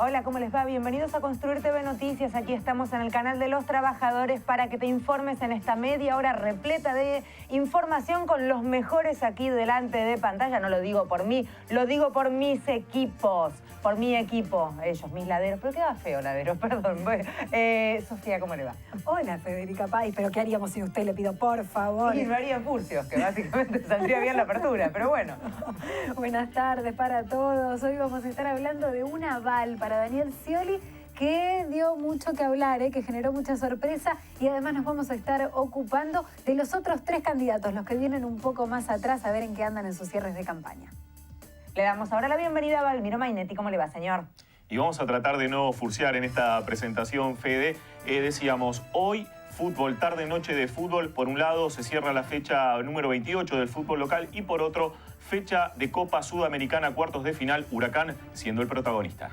Hola, ¿cómo les va? Bienvenidos a Construir TV Noticias. Aquí estamos en el canal de los trabajadores para que te informes en esta media hora repleta de información con los mejores aquí delante de pantalla. No lo digo por mí, lo digo por mis equipos, por mi equipo. Ellos, mis laderos. Pero queda feo laderos, perdón. Sofía, ¿cómo le va? Hola, Federica Pais, pero ¿qué haríamos sin usted? Le pido, por favor. Y no haría Furcios, que básicamente saldría bien la apertura, pero bueno. Buenas tardes para todos. Hoy vamos a estar hablando de un aval para Daniel Scioli, que dio mucho que hablar, que generó mucha sorpresa, y además nos vamos a estar ocupando de los otros 3 candidatos, los que vienen un poco más atrás, a ver en qué andan en sus cierres de campaña. Le damos ahora la bienvenida a Valmiro Mainetti. ¿Cómo le va, señor? Y vamos a tratar de no furciar en esta presentación, Fede. Decíamos, hoy fútbol, tarde-noche de fútbol. Por un lado se cierra la fecha número 28 del fútbol local y por otro, fecha de Copa Sudamericana, cuartos de final, Huracán siendo el protagonista.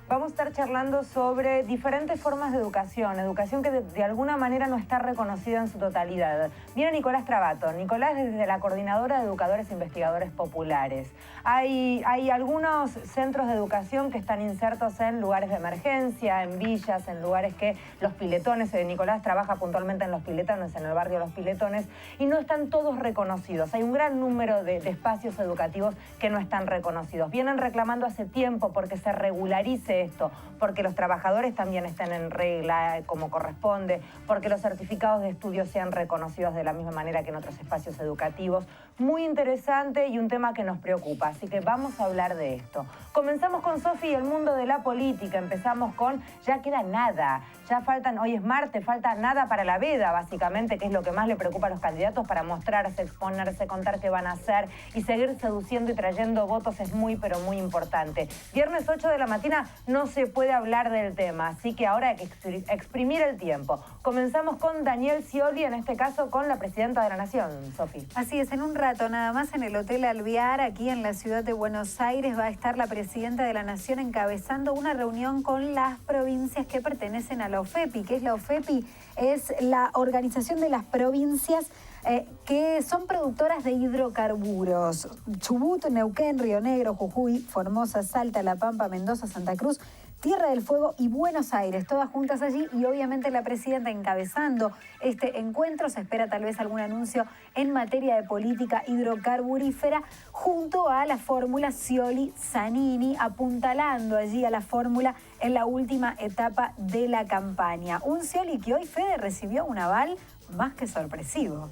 Vamos a estar charlando sobre diferentes formas de educación que de alguna manera no está reconocida en su totalidad. Viene Nicolás Trabato. Nicolás es desde la Coordinadora de Educadores e Investigadores Populares. Hay algunos centros de educación que están insertos en lugares de emergencia, en villas, en lugares que los piletones, Nicolás trabaja puntualmente en los piletones, en el barrio Los Piletones, y no están todos reconocidos. Hay un gran número de espacios educativos que no están reconocidos. Vienen reclamando hace tiempo porque se regularice esto, porque los trabajadores también estén en regla como corresponde, porque los certificados de estudio sean reconocidos de la misma manera que en otros espacios educativos. Muy interesante y un tema que nos preocupa, así que vamos a hablar de esto. Comenzamos con Sofi y el mundo de la política. Empezamos con ya queda nada, ya faltan, hoy es martes, falta nada para la veda básicamente, que es lo que más le preocupa a los candidatos para mostrarse, exponerse, contar qué van a hacer y seguir seduciendo y trayendo votos es muy pero muy importante. Viernes 8 de la mañana no se puede hablar del tema, así que ahora hay que exprimir el tiempo. Comenzamos con Daniel Scioli, en este caso con la presidenta de la Nación, Sofi. Así es, en un rato nada más en el Hotel Alvear, aquí en la ciudad de Buenos Aires, va a estar la presidenta de la Nación encabezando una reunión con las provincias que pertenecen a la OFEPI. ¿Qué es la OFEPI? Es la organización de las provincias que son productoras de hidrocarburos. Chubut, Neuquén, Río Negro, Jujuy, Formosa, Salta, La Pampa, Mendoza, Santa Cruz, Tierra del Fuego y Buenos Aires, todas juntas allí, y obviamente la presidenta encabezando este encuentro. Se espera tal vez algún anuncio en materia de política hidrocarburífera junto a la fórmula Scioli-Zanini, apuntalando allí a la fórmula en la última etapa de la campaña. Un Scioli que hoy, Fede, recibió un aval más que sorpresivo.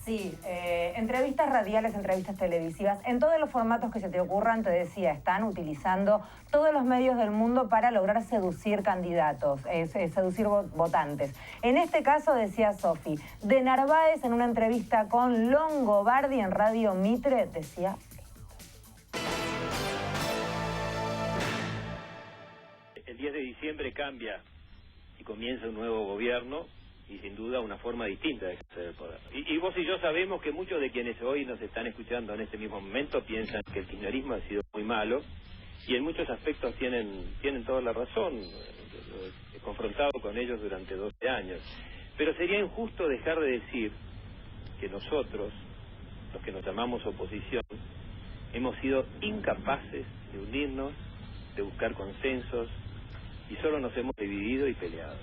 Sí, entrevistas radiales, entrevistas televisivas, en todos los formatos que se te ocurran, te decía, están utilizando todos los medios del mundo para lograr seducir candidatos, seducir votantes. En este caso, decía Sofi, de Narváez en una entrevista con Longobardi en Radio Mitre, decía El 10 de diciembre cambia y comienza un nuevo gobierno y sin duda una forma distinta de ejercer el poder. Y vos y yo sabemos que muchos de quienes hoy nos están escuchando en este mismo momento piensan que el kirchnerismo ha sido muy malo y en muchos aspectos tienen toda la razón. He confrontado con ellos durante 12 años. Pero sería injusto dejar de decir que nosotros, los que nos llamamos oposición, hemos sido incapaces de unirnos, de buscar consensos y solo nos hemos dividido y peleado.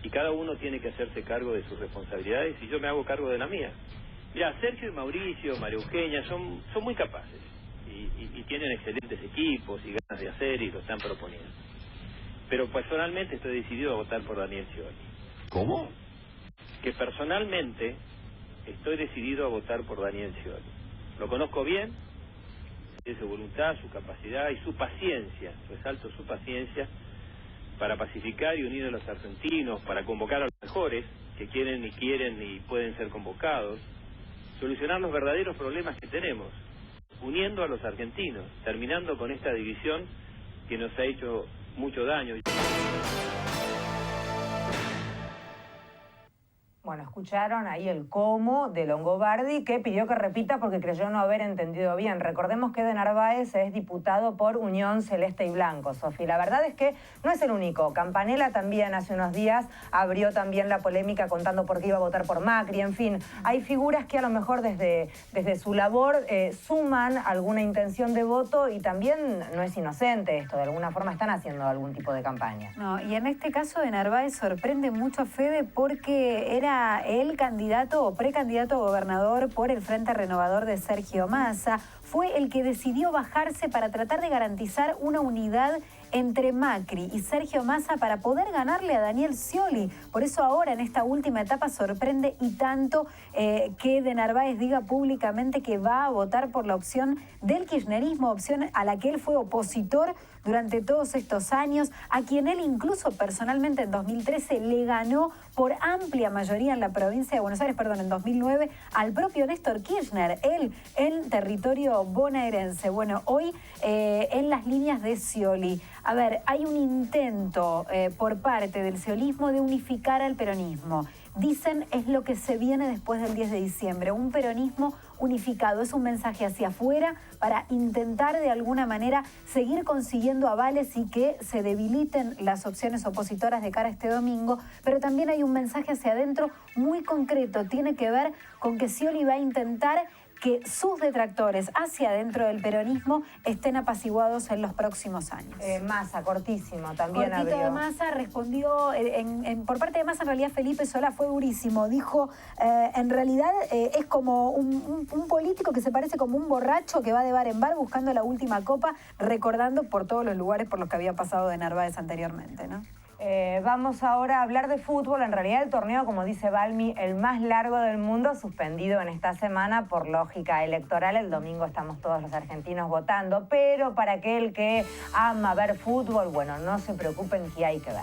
Y cada uno tiene que hacerse cargo de sus responsabilidades y yo me hago cargo de la mía. Mira, Sergio y Mauricio, María Eugenia, son muy capaces y tienen excelentes equipos y ganas de hacer y lo están proponiendo. Pero personalmente estoy decidido a votar por Daniel Scioli. ¿Cómo? Que personalmente estoy decidido a votar por Daniel Scioli. Lo conozco bien, de su voluntad, su capacidad y su paciencia, resalto su paciencia, para pacificar y unir a los argentinos, para convocar a los mejores, que quieren y pueden ser convocados, solucionar los verdaderos problemas que tenemos, uniendo a los argentinos, terminando con esta división que nos ha hecho mucho daño. Bueno, escucharon ahí el cómo de Longobardi, que pidió que repita porque creyó no haber entendido bien. Recordemos que de Narváez es diputado por Unión Celeste y Blanco, Sofi. La verdad es que no es el único. Campanella también hace unos días abrió también la polémica contando por qué iba a votar por Macri. En fin, hay figuras que a lo mejor desde su labor suman alguna intención de voto y también no es inocente esto. De alguna forma están haciendo algún tipo de campaña. No, y en este caso de Narváez sorprende mucho a Fede porque era el candidato o precandidato a gobernador por el Frente Renovador de Sergio Massa. Fue el que decidió bajarse para tratar de garantizar una unidad entre Macri y Sergio Massa para poder ganarle a Daniel Scioli. Por eso ahora en esta última etapa sorprende y tanto que de Narváez diga públicamente que va a votar por la opción del kirchnerismo, opción a la que él fue opositor durante todos estos años, a quien él incluso personalmente en 2013 le ganó por amplia mayoría en la provincia de Buenos Aires, en 2009, al propio Néstor Kirchner, él en territorio bonaerense. Bueno, hoy en las líneas de Scioli. A ver, hay un intento por parte del sciolismo de unificar al peronismo. Dicen es lo que se viene después del 10 de diciembre, un peronismo unificado. Es un mensaje hacia afuera para intentar de alguna manera seguir consiguiendo avales y que se debiliten las opciones opositoras de cara a este domingo, pero también hay un mensaje hacia adentro muy concreto. Tiene que ver con que Scioli va a intentar que sus detractores hacia adentro del peronismo estén apaciguados en los próximos años. Massa, cortísimo, también Cortito abrió. de Massa respondió, por parte de Massa en realidad Felipe Solá fue durísimo, dijo, en realidad es como un político que se parece como un borracho que va de bar en bar buscando la última copa, recordando por todos los lugares por los que había pasado de Narváez anteriormente, ¿no? Vamos ahora a hablar de fútbol. En realidad el torneo, como dice Balmi, el más largo del mundo, suspendido en esta semana por lógica electoral. El domingo estamos todos los argentinos votando, pero para aquel que ama ver fútbol, bueno, no se preocupen que hay que ver.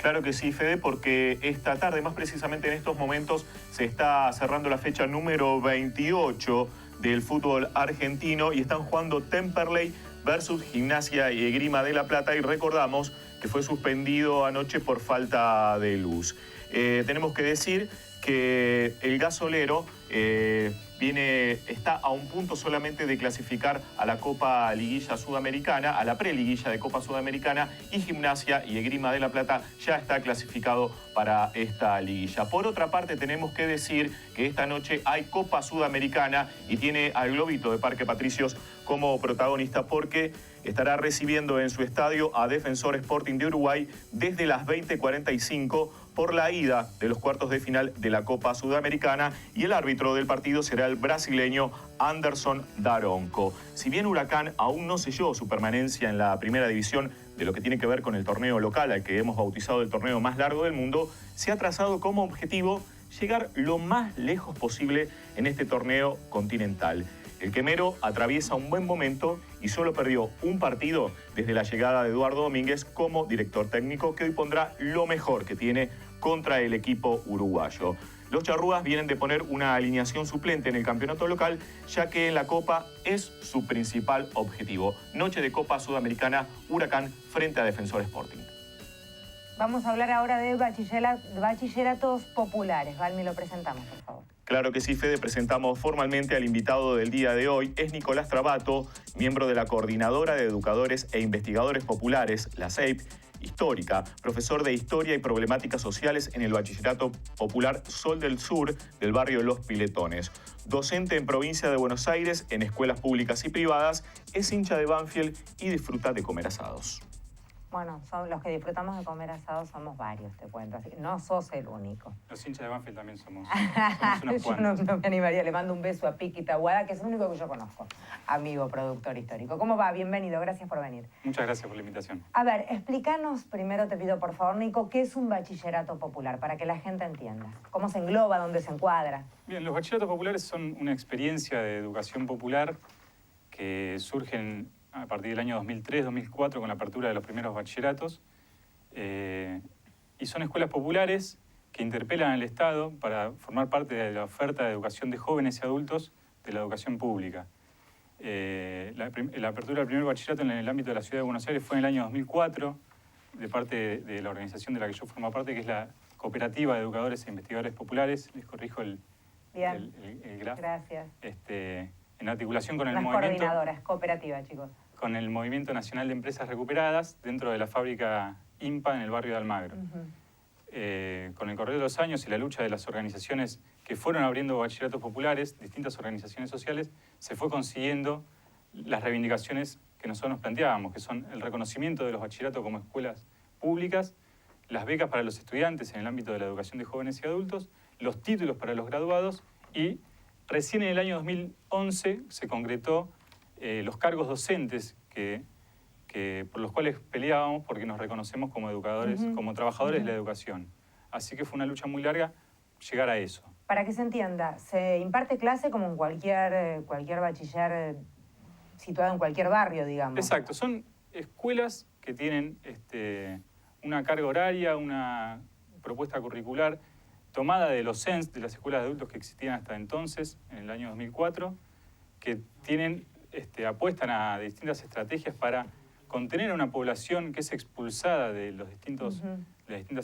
Claro que sí, Fede, porque esta tarde, más precisamente en estos momentos, se está cerrando la fecha número 28 del fútbol argentino y están jugando Temperley versus Gimnasia y Esgrima de La Plata, y recordamos que fue suspendido anoche por falta de luz. Tenemos que decir que el gasolero está a un punto solamente de clasificar a la Copa Liguilla Sudamericana, a la preliguilla de Copa Sudamericana, y Gimnasia y Esgrima de La Plata ya está clasificado para esta liguilla. Por otra parte, tenemos que decir que esta noche hay Copa Sudamericana y tiene al Globito de Parque Patricios como protagonista porque estará recibiendo en su estadio a Defensor Sporting de Uruguay desde las 20:45 por la ida de los cuartos de final de la Copa Sudamericana, y el árbitro del partido será el brasileño Anderson Daronco. Si bien Huracán aún no selló su permanencia en la primera división de lo que tiene que ver con el torneo local, al que hemos bautizado el torneo más largo del mundo, se ha trazado como objetivo llegar lo más lejos posible en este torneo continental. El quemero atraviesa un buen momento y solo perdió un partido desde la llegada de Eduardo Domínguez como director técnico, que hoy pondrá lo mejor que tiene contra el equipo uruguayo. Los charrúas vienen de poner una alineación suplente en el campeonato local, ya que en la Copa es su principal objetivo. Noche de Copa Sudamericana, Huracán frente a Defensor Sporting. Vamos a hablar ahora de bachilleratos populares. Valmi, lo presentamos, por favor. Claro que sí, Fede, presentamos formalmente al invitado del día de hoy. Es Nicolás Trabato, miembro de la Coordinadora de Educadores e Investigadores Populares, la CEIP, histórica, profesor de Historia y Problemáticas Sociales en el Bachillerato Popular Sol del Sur del barrio Los Piletones. Docente en provincia de Buenos Aires, en escuelas públicas y privadas, es hincha de Banfield y disfruta de comer asados. Bueno, son los que disfrutamos de comer asados somos varios, te cuento. Así que no sos el único. Los hinchas de Banfield también somos Yo unos cuantos. no me animaría. Le mando un beso a Piqui Tahuada, que es el único que yo conozco. Amigo productor histórico. ¿Cómo va? Bienvenido. Gracias por venir. Muchas gracias por la invitación. A ver, explícanos primero, te pido por favor, Nico, ¿qué es un bachillerato popular? Para que la gente entienda. ¿Cómo se engloba? ¿Dónde se encuadra? Bien, los bachilleratos populares son una experiencia de educación popular que surgen a partir del año 2003-2004 con la apertura de los primeros bachilleratos. Y son escuelas populares que interpelan al Estado para formar parte de la oferta de educación de jóvenes y adultos de la educación pública. La apertura del primer bachillerato en el ámbito de la Ciudad de Buenos Aires fue en el año 2004, de parte de la organización de la que yo formo parte, que es la cooperativa de educadores e investigadores populares, les corrijo el grafo. Gracias. En articulación con el Las movimiento... coordinadoras, cooperativa, chicos. Con el Movimiento Nacional de Empresas Recuperadas, dentro de la fábrica IMPA en el barrio de Almagro. Con el correr de los años y la lucha de las organizaciones que fueron abriendo bachilleratos populares, distintas organizaciones sociales, se fue consiguiendo las reivindicaciones que nosotros nos planteábamos, que son el reconocimiento de los bachilleratos como escuelas públicas, las becas para los estudiantes en el ámbito de la educación de jóvenes y adultos, los títulos para los graduados y recién en el año 2011 se concretó los cargos docentes por los cuales peleábamos porque nos reconocemos como educadores, como trabajadores de la educación. Así que fue una lucha muy larga llegar a eso. Para que se entienda, se imparte clase como en cualquier bachiller situado en cualquier barrio, digamos. Exacto, son escuelas que tienen una carga horaria, una propuesta curricular tomada de los CENS, de las escuelas de adultos que existían hasta entonces, en el año 2004, que apuestan a distintas estrategias para contener a una población que es expulsada de las distintas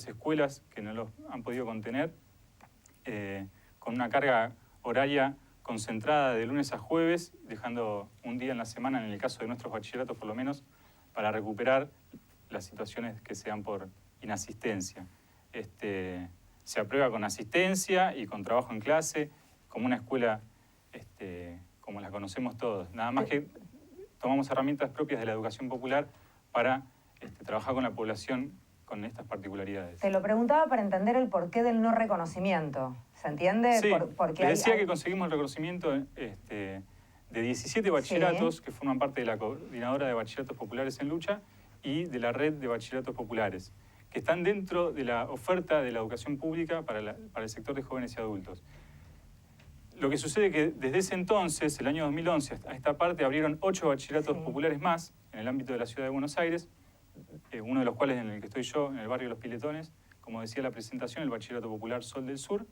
escuelas que no los han podido contener, con una carga horaria concentrada de lunes a jueves, dejando un día en la semana, en el caso de nuestros bachilleratos por lo menos, para recuperar las situaciones que se dan por inasistencia. Se aprueba con asistencia y con trabajo en clase, como una escuela como la conocemos todos. Nada más que tomamos herramientas propias de la educación popular para trabajar con la población con estas particularidades. Te lo preguntaba para entender el porqué del no reconocimiento. ¿Se entiende? Sí, Porque decía que conseguimos el reconocimiento de 17 bachilleratos que forman parte de la Coordinadora de Bachilleratos Populares en Lucha y de la Red de Bachilleratos Populares, que están dentro de la oferta de la educación pública para el sector de jóvenes y adultos. Lo que sucede es que desde ese entonces, el año 2011, a esta parte abrieron 8 bachilleratos populares más en el ámbito de la Ciudad de Buenos Aires, uno de los cuales en el que estoy yo, en el barrio Los Piletones, como decía la presentación, el Bachillerato Popular Sol del Sur,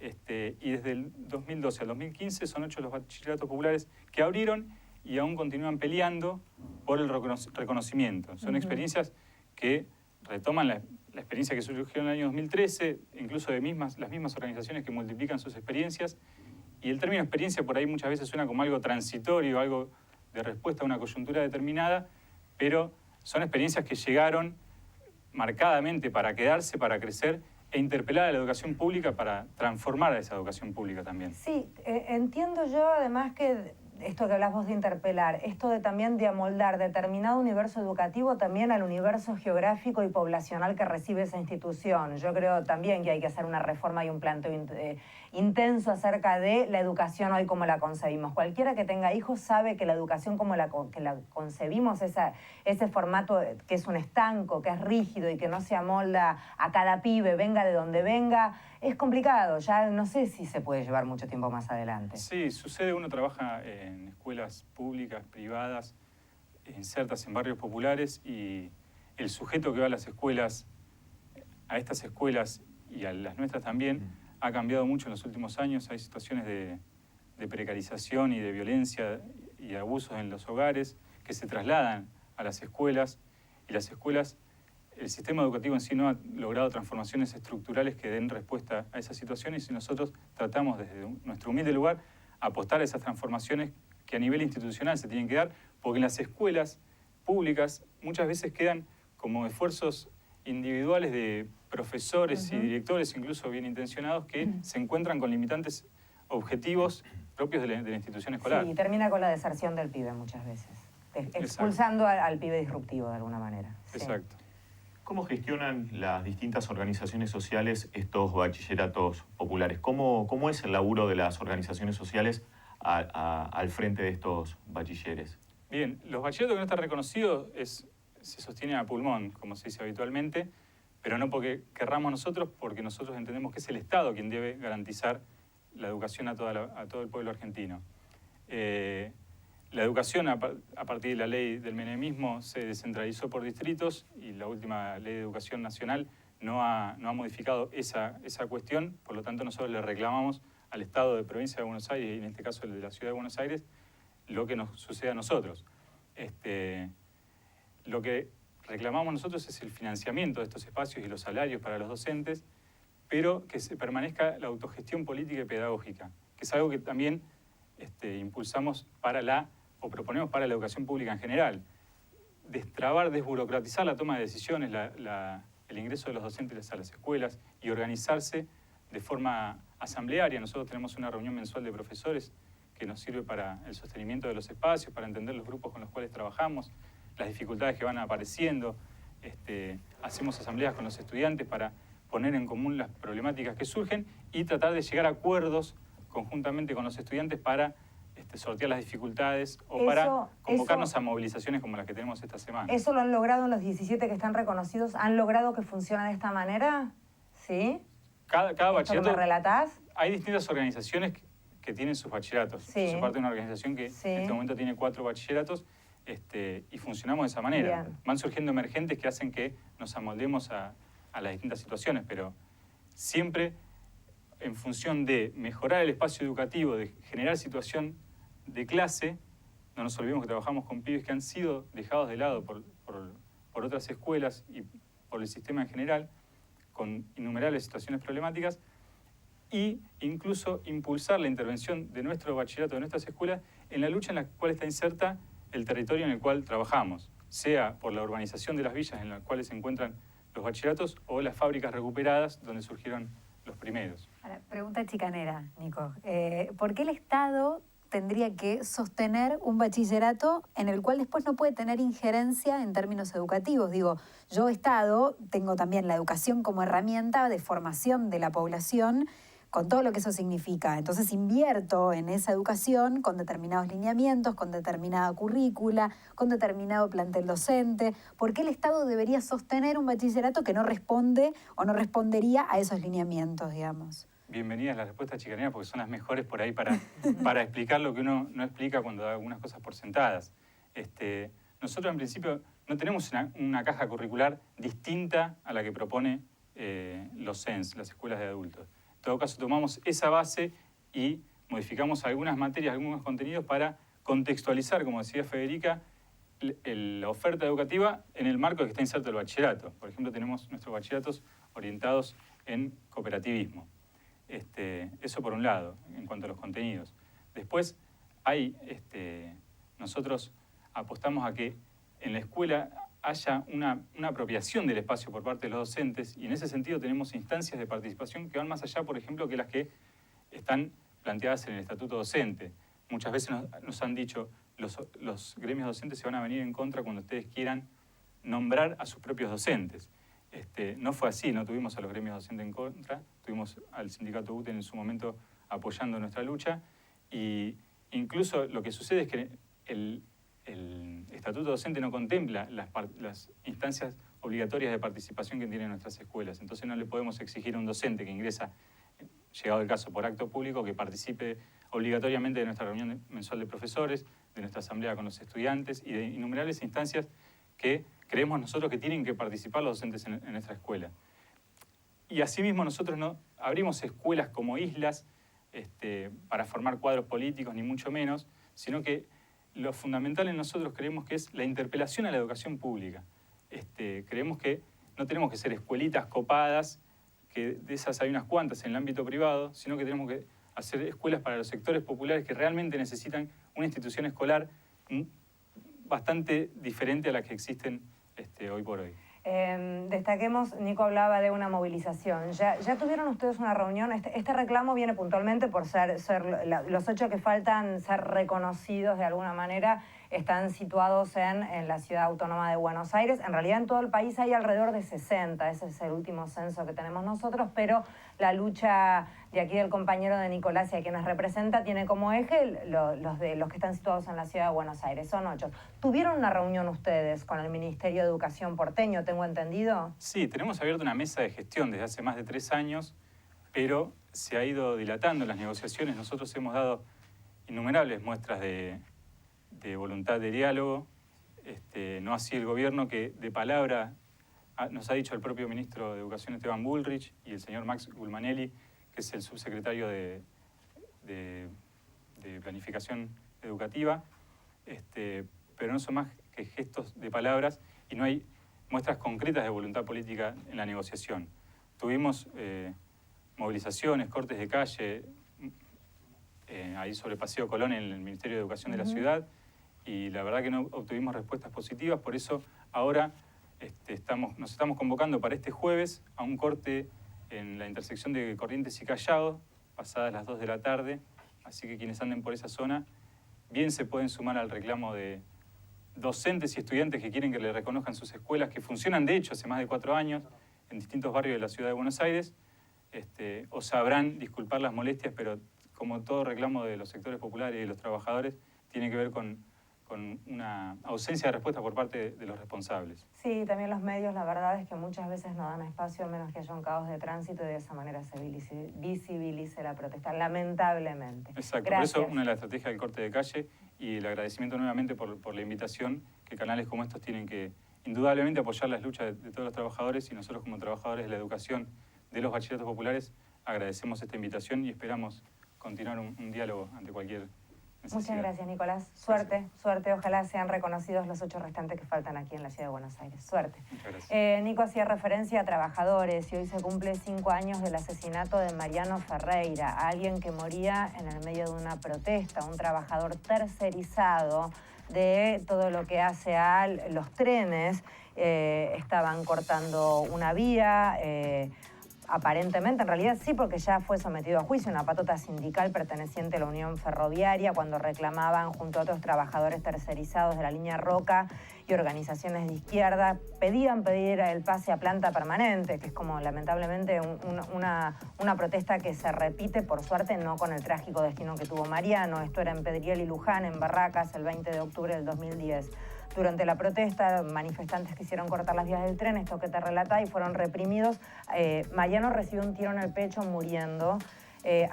y desde el 2012 al 2015 son 8 los bachilleratos populares que abrieron y aún continúan peleando por el reconocimiento. Son experiencias que retoman la experiencia que surgió en el año 2013, incluso de las mismas organizaciones que multiplican sus experiencias. Y el término experiencia por ahí muchas veces suena como algo transitorio, algo de respuesta a una coyuntura determinada, pero son experiencias que llegaron marcadamente para quedarse, para crecer e interpelar a la educación pública para transformar a esa educación pública también. Sí, entiendo yo además que esto que hablas vos de interpelar, esto de también de amoldar determinado universo educativo también al universo geográfico y poblacional que recibe esa institución. Yo creo también que hay que hacer una reforma y un planteo intenso acerca de la educación hoy como la concebimos. Cualquiera que tenga hijos sabe que la educación como la concebimos, ese formato que es un estanco, que es rígido y que no se amolda a cada pibe, venga de donde venga, es complicado. Ya no sé si se puede llevar mucho tiempo más adelante. Sí, sucede, uno trabaja en escuelas públicas, privadas, insertas en barrios populares, y el sujeto que va a las escuelas, a estas escuelas y a las nuestras también, ha cambiado mucho en los últimos años. Hay situaciones de precarización y de violencia y de abusos en los hogares que se trasladan a las escuelas, y las escuelas, el sistema educativo en sí no ha logrado transformaciones estructurales que den respuesta a esas situaciones, y nosotros tratamos desde nuestro humilde lugar apostar a esas transformaciones que a nivel institucional se tienen que dar, porque en las escuelas públicas muchas veces quedan como esfuerzos individuales de profesores y directores, incluso bien intencionados, que se encuentran con limitantes objetivos propios de la institución escolar. Sí, y termina con la deserción del pibe muchas veces, expulsando al pibe disruptivo de alguna manera. Exacto. ¿Cómo gestionan las distintas organizaciones sociales estos bachilleratos populares? ¿Cómo es el laburo de las organizaciones sociales al frente de estos bachilleres? Bien, los bachilleratos que no están reconocidos se sostienen a pulmón, como se dice habitualmente, pero no porque querramos nosotros, porque nosotros entendemos que es el Estado quien debe garantizar la educación a todo el pueblo argentino. La educación, a partir de la ley del menemismo, se descentralizó por distritos, y la última ley de educación nacional no ha modificado esa cuestión. Por lo tanto, nosotros le reclamamos al Estado de Provincia de Buenos Aires, y en este caso el de la Ciudad de Buenos Aires, lo que nos sucede a nosotros. Lo que reclamamos nosotros es el financiamiento de estos espacios y los salarios para los docentes, pero que se permanezca la autogestión política y pedagógica, que es algo que también impulsamos o proponemos para la educación pública en general. Destrabar, desburocratizar la toma de decisiones, el ingreso de los docentes a las escuelas y organizarse de forma asamblearia. Nosotros tenemos una reunión mensual de profesores que nos sirve para el sostenimiento de los espacios, para entender los grupos con los cuales trabajamos, las dificultades que van apareciendo. Hacemos asambleas con los estudiantes para poner en común las problemáticas que surgen y tratar de llegar a acuerdos conjuntamente con los estudiantes para sortear las dificultades o para convocarnos a movilizaciones como las que tenemos esta semana. ¿Eso lo han logrado en los 17 que están reconocidos? ¿Han logrado que funcione de esta manera? ¿Sí? Cada bachillerato... ¿Me relatás? Hay distintas organizaciones que tienen sus bachilleratos. Sí. Yo soy parte de una organización que Sí. en este momento tiene 4 bachilleratos y funcionamos de esa manera. Bien. Van surgiendo emergentes que hacen que nos amoldemos a las distintas situaciones, pero siempre en función de mejorar el espacio educativo, de generar situación de clase. No nos olvidemos que trabajamos con pibes que han sido dejados de lado por otras escuelas y por el sistema en general, con innumerables situaciones problemáticas, y incluso impulsar la intervención de nuestro bachillerato, de nuestras escuelas, en la lucha en la cual está inserta el territorio en el cual trabajamos, sea por la urbanización de las villas en las cuales se encuentran los bachilleratos o las fábricas recuperadas donde surgieron los primeros. Ahora, pregunta chicanera, Nico. ¿Por qué el Estado tendría que sostener un bachillerato en el cual después no puede tener injerencia en términos educativos? Digo, yo Estado tengo también la educación como herramienta de formación de la población, con todo lo que eso significa. Entonces invierto en esa educación con determinados lineamientos, con determinada currícula, con determinado plantel docente. ¿Por qué el Estado debería sostener un bachillerato que no responde o no respondería a esos lineamientos, digamos? Bienvenidas las respuestas chicaneras porque son las mejores por ahí para explicar lo que uno no explica cuando da algunas cosas por sentadas. Nosotros en principio no tenemos una caja curricular distinta a la que propone los CENS, las escuelas de adultos. En todo caso, tomamos esa base y modificamos algunas materias, algunos contenidos para contextualizar, como decía Federica, la oferta educativa en el marco que está inserto el bachillerato. Por ejemplo, tenemos nuestros bachilleratos orientados en cooperativismo. Eso por un lado, en cuanto a los contenidos. Después, nosotros apostamos a que en la escuela haya una apropiación del espacio por parte de los docentes, y en ese sentido tenemos instancias de participación que van más allá, por ejemplo, que las que están planteadas en el estatuto docente. Muchas veces nos han dicho, los gremios docentes se van a venir en contra cuando ustedes quieran nombrar a sus propios docentes. No fue así, no tuvimos a los gremios docentes en contra, tuvimos al sindicato UTEN en su momento apoyando nuestra lucha, y incluso lo que sucede es que el estatuto docente no contempla las instancias obligatorias de participación que tienen nuestras escuelas. Entonces no le podemos exigir a un docente que ingresa, llegado el caso por acto público, que participe obligatoriamente de nuestra reunión mensual de profesores, de nuestra asamblea con los estudiantes y de innumerables instancias que creemos nosotros que tienen que participar los docentes en nuestra escuela. Y asimismo nosotros no abrimos escuelas como islas para formar cuadros políticos, ni mucho menos, sino que lo fundamental en nosotros creemos que es la interpelación a la educación pública. Creemos que no tenemos que ser escuelitas copadas, que de esas hay unas cuantas en el ámbito privado, sino que tenemos que hacer escuelas para los sectores populares que realmente necesitan una institución escolar bastante diferente a la que existen hoy por hoy. Destaquemos, Nico hablaba de una movilización. ¿Ya tuvieron ustedes una reunión? Este reclamo viene puntualmente por ser los 8 que faltan ser reconocidos de alguna manera, están situados en la ciudad autónoma de Buenos Aires. En realidad en todo el país hay alrededor de 60, ese es el último censo que tenemos nosotros, pero la lucha de aquí del compañero de Nicolás y a quienes representa tiene como eje los que están situados en la ciudad de Buenos Aires, son 8. ¿Tuvieron una reunión ustedes con el Ministerio de Educación porteño, tengo entendido? Sí, tenemos abierta una mesa de gestión desde hace más de 3 años, pero se ha ido dilatando las negociaciones. Nosotros hemos dado innumerables muestras de voluntad de diálogo, no así el gobierno, que de palabra nos ha dicho el propio ministro de Educación Esteban Bullrich y el señor Max Gulmanelli, que es el subsecretario de Planificación Educativa, pero no son más que gestos de palabras y no hay muestras concretas de voluntad política en la negociación. Tuvimos movilizaciones, cortes de calle, ahí sobre Paseo Colón en el Ministerio de Educación de la ciudad, y la verdad que no obtuvimos respuestas positivas. Por eso ahora nos estamos convocando para este jueves a un corte en la intersección de Corrientes y Callao, pasadas las 2 de la tarde, así que quienes anden por esa zona bien se pueden sumar al reclamo de docentes y estudiantes que quieren que le reconozcan sus escuelas, que funcionan de hecho hace más de 4 años en distintos barrios de la ciudad de Buenos Aires. O sabrán disculpar las molestias, pero como todo reclamo de los sectores populares y de los trabajadores, tiene que ver con una ausencia de respuesta por parte de los responsables. Sí, también los medios, la verdad es que muchas veces no dan espacio, a menos que haya un caos de tránsito, y de esa manera se visibilice la protesta, lamentablemente. Exacto, Gracias. Por eso una de las estrategias del corte de calle y el agradecimiento nuevamente por la invitación, que canales como estos tienen que indudablemente apoyar las luchas de todos los trabajadores, y nosotros como trabajadores de la educación de los bachilleratos populares agradecemos esta invitación y esperamos continuar un diálogo ante cualquier necesidad. Muchas gracias, Nicolás. Suerte, suerte. Ojalá sean reconocidos los 8 restantes que faltan aquí en la ciudad de Buenos Aires. Suerte. Muchas gracias. Nico hacía referencia a trabajadores y hoy se cumple 5 años del asesinato de Mariano Ferreira, alguien que moría en el medio de una protesta, un trabajador tercerizado de todo lo que hace a los trenes. Estaban cortando una vía, aparentemente, en realidad sí, porque ya fue sometido a juicio, una patota sindical perteneciente a la Unión Ferroviaria, cuando reclamaban junto a otros trabajadores tercerizados de la línea Roca y organizaciones de izquierda, pedían pedir el pase a planta permanente, que es como lamentablemente una protesta que se repite, por suerte no con el trágico destino que tuvo Mariano. Esto era en Pedriel y Luján, en Barracas, el 20 de octubre del 2010. Durante la protesta, manifestantes quisieron cortar las vías del tren, esto que te relata, y fueron reprimidos. Mariano recibió un tiro en el pecho muriendo.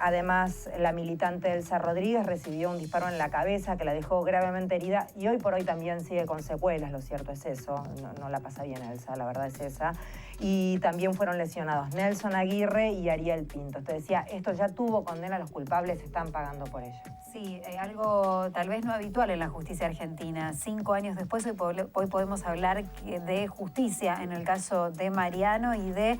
Además, la militante Elsa Rodríguez recibió un disparo en la cabeza que la dejó gravemente herida y hoy por hoy también sigue con secuelas. Lo cierto es eso, no la pasa bien Elsa, la verdad es esa. Y también fueron lesionados Nelson Aguirre y Ariel Pinto. Te decía, esto ya tuvo condena, los culpables están pagando por ello. Sí, algo tal vez no habitual en la justicia argentina. 5 años después, hoy podemos hablar de justicia en el caso de Mariano y de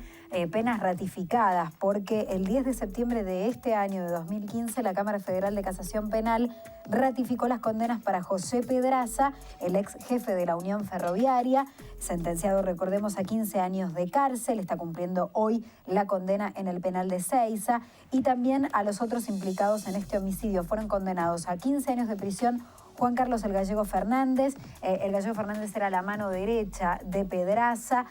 penas ratificadas, porque el 10 de septiembre de este año de 2015 la Cámara Federal de Casación Penal ratificó las condenas para José Pedraza, el ex jefe de la Unión Ferroviaria, sentenciado, recordemos, a 15 años de cárcel, está cumpliendo hoy la condena en el penal de Ezeiza, y también a los otros implicados en este homicidio. Fueron condenados a 15 años de prisión Juan Carlos El Gallego Fernández. El Gallego Fernández era la mano derecha de Pedraza.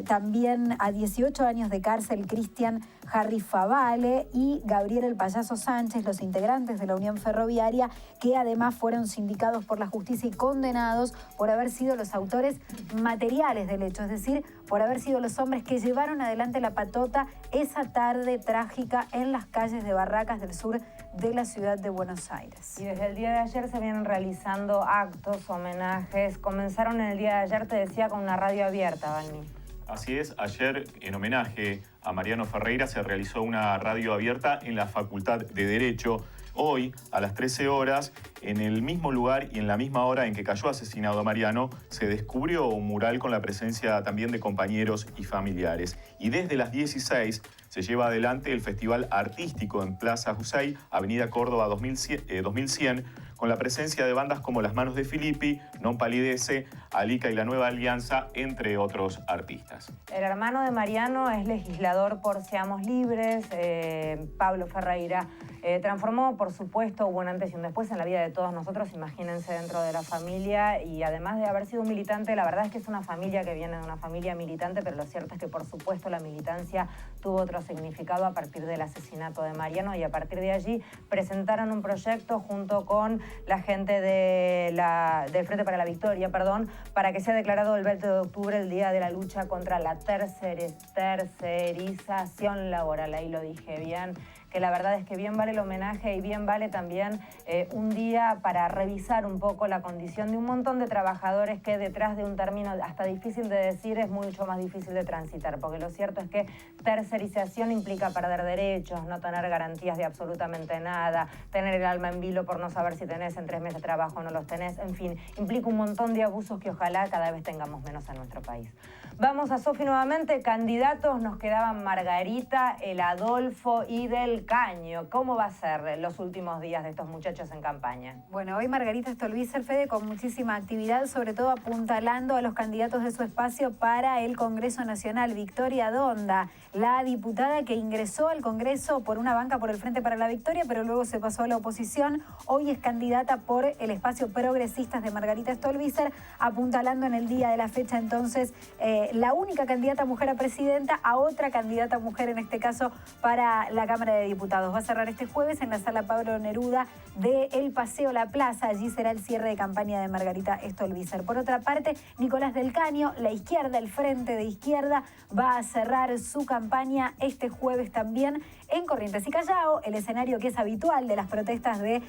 También a 18 años de cárcel Cristian Harry Favale y Gabriel El Payaso Sánchez, los integrantes de la Unión Ferroviaria, que además fueron sindicados por la justicia y condenados por haber sido los autores materiales del hecho, es decir, por haber sido los hombres que llevaron adelante la patota esa tarde trágica en las calles de Barracas del sur de la ciudad de Buenos Aires. Y desde el día de ayer se vienen realizando actos, homenajes. Comenzaron en el día de ayer, te decía, con una radio abierta, Balmi. Así es, ayer en homenaje a Mariano Ferreira se realizó una radio abierta en la Facultad de Derecho. Hoy, a las 13 horas, en el mismo lugar y en la misma hora en que cayó asesinado Mariano, se descubrió un mural con la presencia también de compañeros y familiares. Y desde las 16 se lleva adelante el Festival Artístico en Plaza Jusey, Avenida Córdoba 2100, con la presencia de bandas como Las Manos de Filippi, Non Palidece, Alica y La Nueva Alianza, entre otros artistas. El hermano de Mariano es legislador por Seamos Libres, Pablo Ferreira. Transformó, por supuesto, hubo un antes y un después en la vida de todos nosotros, imagínense, dentro de la familia, y además de haber sido un militante, la verdad es que es una familia que viene de una familia militante, pero lo cierto es que, por supuesto, la militancia tuvo otro significado a partir del asesinato de Mariano, y a partir de allí presentaron un proyecto junto con la gente del Frente para la Victoria, para que sea declarado el 20 de octubre el Día de la Lucha contra la tercerización laboral. Ahí lo dije bien, que la verdad es que bien vale el homenaje y bien vale también un día para revisar un poco la condición de un montón de trabajadores que detrás de un término hasta difícil de decir es mucho más difícil de transitar, porque lo cierto es que tercerización implica perder derechos, no tener garantías de absolutamente nada, tener el alma en vilo por no saber si tenés, en 3 meses de trabajo no los tenés, en fin, implica un montón de abusos que ojalá cada vez tengamos menos en nuestro país. Vamos a Sofi nuevamente, candidatos, nos quedaban Margarita, el Adolfo y Del Caño. ¿Cómo va a ser los últimos días de estos muchachos en campaña? Bueno, hoy Margarita Stolbizer, Fede, con muchísima actividad, sobre todo apuntalando a los candidatos de su espacio para el Congreso Nacional. Victoria Donda, la diputada que ingresó al Congreso por una banca por el Frente para la Victoria, pero luego se pasó a la oposición, hoy es candidata por el espacio Progresistas de Margarita Stolbizer, apuntalando en el día de la fecha entonces la única candidata mujer a presidenta, a otra candidata mujer en este caso para la Cámara de Diputados. Va a cerrar este jueves en la sala Pablo Neruda de El Paseo La Plaza. Allí será el cierre de campaña de Margarita Stolbizer. Por otra parte, Nicolás Del Caño, la izquierda, el Frente de Izquierda, va a cerrar su campaña este jueves también en Corrientes y Callao, el escenario que es habitual de las protestas de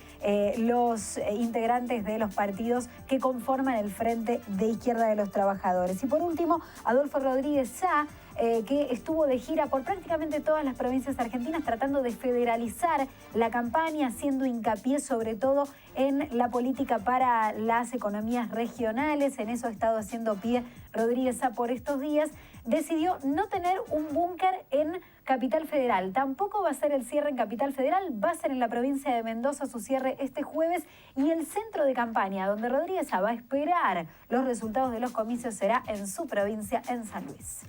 los integrantes de los partidos que conforman el Frente de Izquierda de los Trabajadores. Y por último, Adolfo Rodríguez Sá, que estuvo de gira por prácticamente todas las provincias argentinas tratando de federalizar la campaña, haciendo hincapié sobre todo en la política para las economías regionales. En eso ha estado haciendo pie Rodríguez Sá por estos días. Decidió no tener un búnker en Capital Federal. Tampoco va a ser el cierre en Capital Federal, va a ser en la provincia de Mendoza su cierre este jueves, y el centro de campaña donde Rodríguez Sá va a esperar los resultados de los comicios será en su provincia, en San Luis.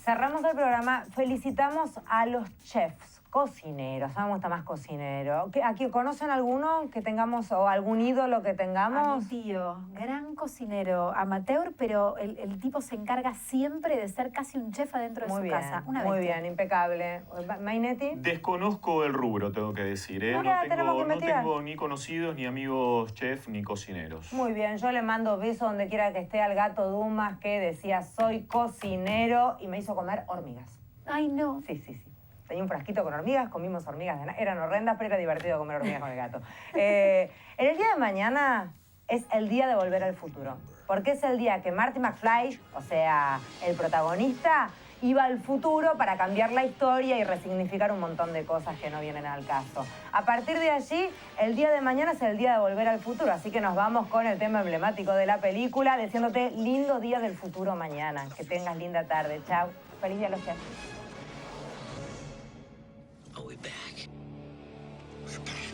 Cerramos el programa, felicitamos a los chefs, cocineros, a mí me gusta más cocinero. ¿Aquí conocen alguno que tengamos o algún ídolo que tengamos? A mi tío, gran cocinero, amateur, pero el tipo se encarga siempre de ser casi un chef adentro de su casa. Muy bien, impecable. ¿Mainetti? Desconozco el rubro, tengo que decir. No tengo ni conocidos, ni amigos chef, ni cocineros. Muy bien, yo le mando besos donde quiera que esté al gato Dumas, que decía soy cocinero y me hizo comer hormigas. Ay, no. Sí. Tenía un frasquito con hormigas, comimos hormigas, eran horrendas, pero era divertido comer hormigas con el gato. En el día de mañana es el día de Volver al Futuro, porque es el día que Marty McFly, o sea, el protagonista, iba al futuro para cambiar la historia y resignificar un montón de cosas que no vienen al caso. A partir de allí, el día de mañana es el día de Volver al Futuro, así que nos vamos con el tema emblemático de la película, diciéndote lindo día del futuro mañana. Que tengas linda tarde. Chao. Feliz día a los chefs. Are we back? We're back.